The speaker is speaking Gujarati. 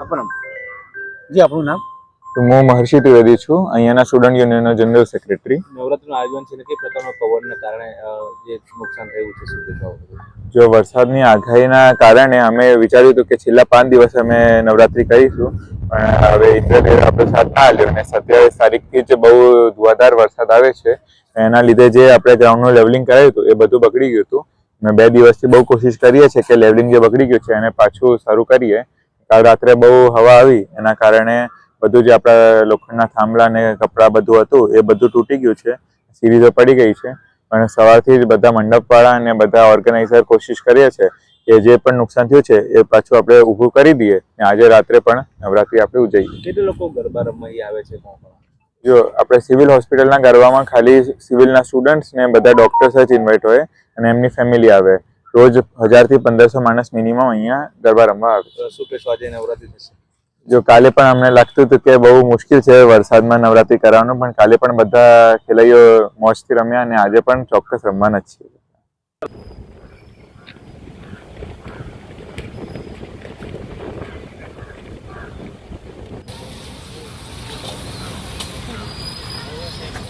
આપણું જી આપણું નામ? તો હું મહર્ષિ ત્રિવેદી છું, અહીંયાના સ્ટુડન્ટ યુનિયનનો જનરલ સેક્રેટરી. નવરાત્રીનું આયોજન છે ને કઈ પ્રકારનો પવનને કારણે જે નુકસાન થયું છે શું દેખાવ? જો વરસાદની આગાહીના કારણે અમે વિચાર્યું હતું કે છેલ્લા 5 દિવસ અમે નવરાત્રી કરીશું, પણ હવે ઇન્દ્રદેવ આપણે સાથ ના આલ્યો અને 27 તારીખથી જ બહુ ધુવાધાર વરસાદ આવે છે. એના લીધે જે આપણે ગ્રાઉન્ડનું લેવલિંગ કરાયું હતું એ બધું બગડી ગયું હતું. મેં 2 દિવસથી બહુ કોશિશ કરીએ છીએ કે લેવલિંગ જે બગડી ગયું છે એને પાછું શરૂ કરીએ. કાલ રાત્રે બહુ હવા આવી એના કારણે બધું જે આપણા લોખંડના થાંભલા ને કપડાં બધું હતું એ બધું તૂટી ગયું છે, સીરીઝો પડી ગઈ છે. અને સવારથી જ બધા મંડપવાળા અને બધા ઓર્ગેનાઇઝર કોશિશ કરીએ છે કે જે પણ નુકસાન થયું છે એ પાછું આપણે ઊભું કરી દઈએ અને આજે રાત્રે પણ નવરાત્રી આપણે ઉજવીએ. કેટલા લોકો ગરબા રમવા આવે છે? જો આપણે સિવિલ હોસ્પિટલના ગરબામાં ખાલી સિવિલના સ્ટુડન્ટ્સ ને બધા ડોક્ટર્સ જ ઇન્વાઇટ હોય અને એમની ફેમિલી આવે. રોજ 1000 થી 1500 માણસ મિનિમમ અહીંયા ગરબા રમવા આવે. શું કહેશો આજે નવરાત્રી થશે? જો કાલે પણ અમને લાગતું હતું કે બહુ મુશ્કેલ છે વરસાદમાં નવરાત્રી કરવાનું, પણ કાલે પણ બધા ખેલાડીઓ મોજથી રમ્યા અને આજે પણ ચોક્કસ રમવાના જ છીએ.